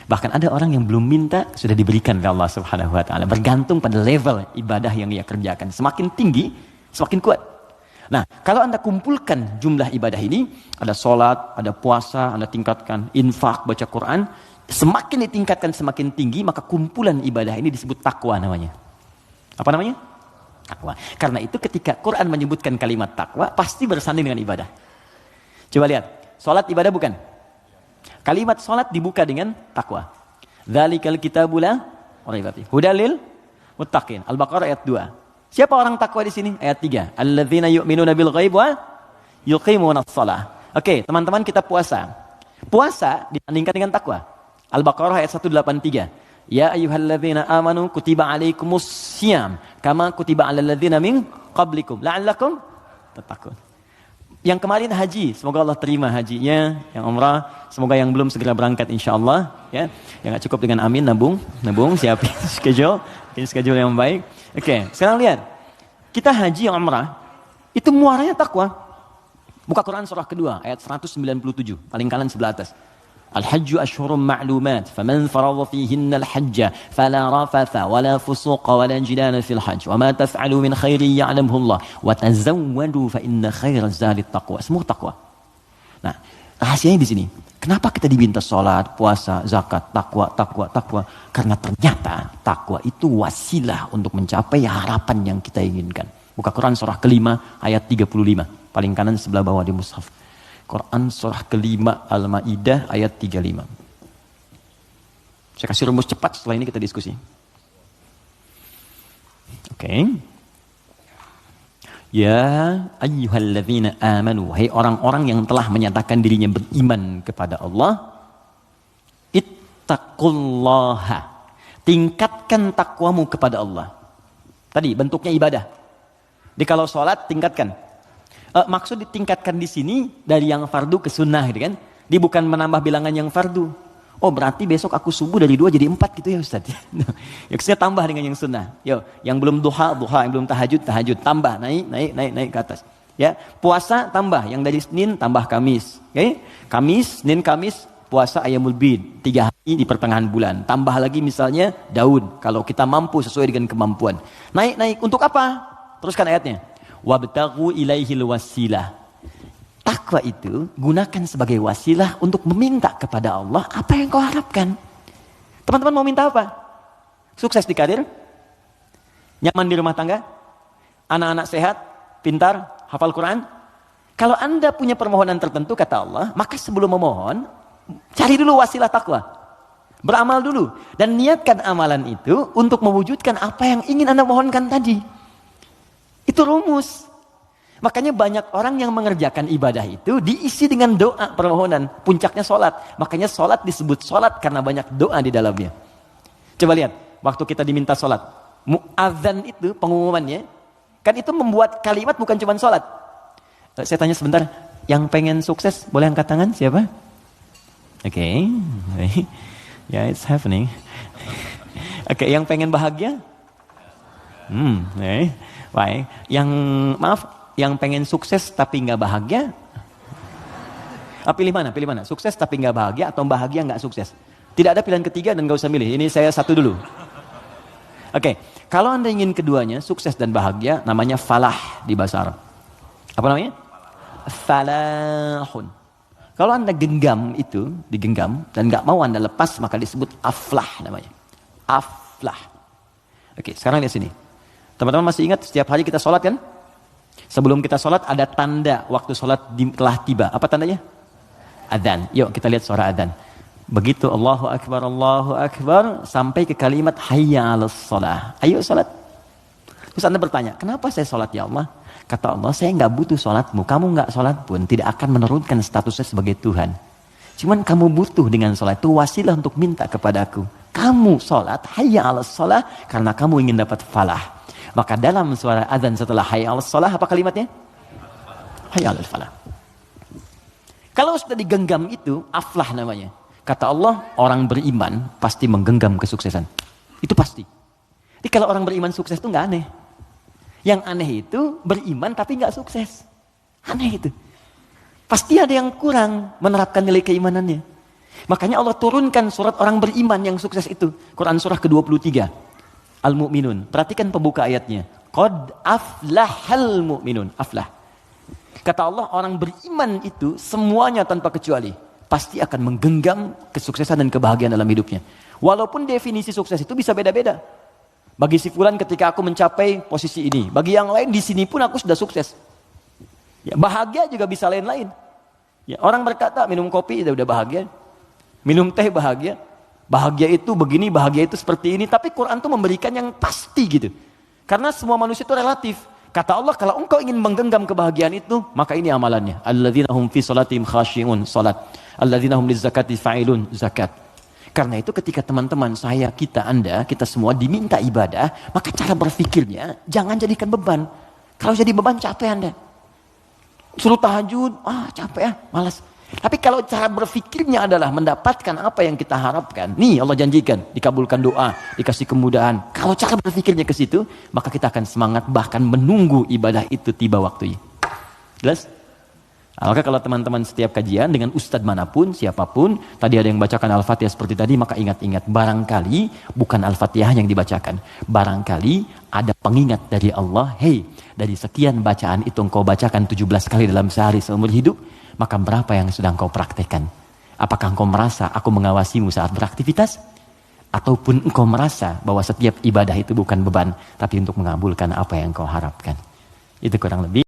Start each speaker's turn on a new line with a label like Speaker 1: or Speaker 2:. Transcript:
Speaker 1: Bahkan ada orang yang belum minta sudah diberikan oleh Allah Subhanahu wa taala. Bergantung pada level ibadah yang ia kerjakan. Semakin tinggi, semakin kuat. Nah, kalau Anda kumpulkan jumlah ibadah ini, ada sholat, ada puasa, Anda tingkatkan, infak, baca Quran, semakin ditingkatkan semakin tinggi, maka kumpulan ibadah ini disebut takwa namanya. Apa namanya? Takwa. Karena itu ketika Quran menyebutkan kalimat takwa, pasti bersanding dengan ibadah. Coba lihat, sholat ibadah bukan? Kalimat sholat dibuka dengan takwa. Dzalikal kitabul la raiba fihi hudal lil muttaqin. Al-Baqarah ayat 2. Siapa orang takwa di sini? Ayat 3. Alladzina yu'minuna bil ghaib wa yuqimunas shalah. Oke, teman-teman, kita puasa. Puasa dibandingkan dengan takwa. Al-Baqarah ayat 183. Ya ayyuhalladzina amanu kutiba alaikumus syiyam kama kutiba alal ladzina min qablikum la'allakum tattaqun. Yang kemarin haji, semoga Allah terima hajinya. Yang umrah, semoga yang belum segera berangkat insyaallah, ya. Yang enggak cukup dengan amin, nabung, siapin schedule yang baik. Oke, sekarang lihat. Kita haji yang umrah, itu muaranya takwa. Buka Quran surah kedua, ayat 197, paling kanan sebelah atas. Al-hajju ashhurum ma'lumat, faman faradha fihinna al-hajja, fala rafatha, wala fusuqa, wala jidala fil hajj, wa ma taf'alu min khairin ya'lamhu Allah, wa tazawwadu fa inna khairaz zadi taqwa. Semua takwa. Nah, rahasianya di sini. Kenapa kita diminta sholat, puasa, zakat, takwa? Karena ternyata takwa itu wasilah untuk mencapai harapan yang kita inginkan. Buka Quran surah kelima ayat 35. Paling kanan sebelah bawah di mushaf. Quran surah kelima Al-Ma'idah ayat 35. Saya kasih rumus cepat, setelah ini kita diskusi. Oke. Ya ayyuhalladzina amanu, hai orang-orang yang telah menyatakan dirinya beriman kepada Allah, ittaqullaha, tingkatkan takwamu kepada Allah. Tadi bentuknya ibadah. Di kalau sholat tingkatkan. Maksud ditingkatkan di sini dari yang fardu ke sunnah, gitu kan? Dia bukan menambah bilangan yang fardu. Oh, berarti besok aku subuh dari 2 jadi 4 gitu ya Ustaz. Ya, maksudnya tambah dengan yang sunnah. Yo, yang belum duha, yang belum tahajud, tambah, naik ke atas. Ya, puasa tambah, yang dari Senin tambah Kamis. Okay? Kamis, Senin, Kamis, puasa Ayyamul Bid, 3 hari di pertengahan bulan. Tambah lagi misalnya daun, kalau kita mampu sesuai dengan kemampuan. Naik, untuk apa? Teruskan ayatnya. Wabtaghu ilaihil wasilah. Takwa itu gunakan sebagai wasilah untuk meminta kepada Allah apa yang kau harapkan. Teman-teman mau minta apa? Sukses di karir? Nyaman di rumah tangga? Anak-anak sehat? Pintar? Hafal Quran? Kalau Anda punya permohonan tertentu kata Allah, maka sebelum memohon, cari dulu wasilah takwa. Beramal dulu. Dan niatkan amalan itu untuk mewujudkan apa yang ingin Anda mohonkan tadi. Itu rumus. Makanya banyak orang yang mengerjakan ibadah itu diisi dengan doa permohonan. Puncaknya sholat. Makanya sholat disebut sholat karena banyak doa di dalamnya. Coba lihat. Waktu kita diminta sholat. Mu'adzan itu pengumumannya. Kan itu membuat kalimat bukan cuma sholat. Saya tanya sebentar. Yang pengen sukses boleh angkat tangan? Siapa? Oke. Yeah, it's happening. Oke, yang pengen bahagia? Baik. Yang pengen sukses tapi nggak bahagia, pilih mana? Sukses tapi nggak bahagia atau bahagia nggak sukses? Tidak ada pilihan ketiga dan nggak usah milih. Ini saya satu dulu. Oke, kalau Anda ingin keduanya, sukses dan bahagia, namanya falah di bahasa Arab. Apa namanya? Falahun. Kalau Anda digenggam dan nggak mau Anda lepas, maka disebut aflah namanya. Aflah. Oke, sekarang lihat sini. Teman-teman masih ingat setiap hari kita sholat kan? Sebelum kita sholat ada tanda waktu sholat telah tiba. Apa tandanya? Adzan. Yuk kita lihat suara adzan. Begitu Allahu Akbar sampai ke kalimat hayya 'alas shalah. Ayo sholat. Terus Anda bertanya, kenapa saya sholat ya Allah? Kata Allah, saya nggak butuh sholatmu. Kamu nggak sholat pun tidak akan menurunkan statusnya sebagai Tuhan. Cuman kamu butuh dengan sholat itu wasilah untuk minta kepadaku. Kamu sholat hayya 'alas shalah karena kamu ingin dapat falah. Maka dalam suara azan setelah hayya 'alas shalah apa kalimatnya? Hayya 'alal falah. Kalau sudah digenggam itu aflah namanya. Kata Allah, orang beriman pasti menggenggam kesuksesan. Itu pasti. Jadi kalau orang beriman sukses itu nggak aneh. Yang aneh itu beriman tapi nggak sukses. Aneh itu. Pasti ada yang kurang menerapkan nilai keimanannya. Makanya Allah turunkan surat orang beriman yang sukses itu. Quran surah ke-23. Al-Mu'minun. Perhatikan pembuka ayatnya. Qad aflahal mu'minun. Aflah. Kata Allah, orang beriman itu semuanya tanpa kecuali pasti akan menggenggam kesuksesan dan kebahagiaan dalam hidupnya. Walaupun definisi sukses itu bisa beda-beda. Bagi si fulan ketika aku mencapai posisi ini, bagi yang lain di sini pun aku sudah sukses. Ya, bahagia juga bisa lain-lain. Ya, orang berkata minum kopi udah bahagia, minum teh bahagia, bahagia itu begini, bahagia itu seperti ini. Tapi Quran tuh memberikan yang pasti gitu. Karena semua manusia itu relatif. Kata Allah, kalau engkau ingin menggenggam kebahagiaan itu, maka ini amalannya. Alladzina hum fi salatihim khashi'un, salat. Alladzina hum lizakati fa'ilun, zakat. Karena itu ketika teman-teman saya, kita, Anda, kita semua diminta ibadah, maka cara berpikirnya jangan jadikan beban. Kalau jadi beban capek Anda. Suruh tahajud, capek malas. Tapi kalau cara berpikirnya adalah mendapatkan apa yang kita harapkan, nih Allah janjikan, dikabulkan doa, dikasih kemudahan. Kalau cara berpikirnya ke situ, maka kita akan semangat bahkan menunggu ibadah itu tiba waktunya. Jelas? Maka kalau teman-teman setiap kajian dengan ustadz manapun, siapapun, tadi ada yang bacakan Al-Fatihah seperti tadi, maka ingat-ingat, barangkali bukan Al-Fatihah yang dibacakan. Barangkali ada pengingat dari Allah, hey, dari sekian bacaan itu engkau bacakan 17 kali dalam sehari seumur hidup, maka berapa yang sudah engkau praktekkan? Apakah engkau merasa aku mengawasimu saat beraktivitas? Ataupun engkau merasa bahwa setiap ibadah itu bukan beban, tapi untuk mengabulkan apa yang engkau harapkan? Itu kurang lebih.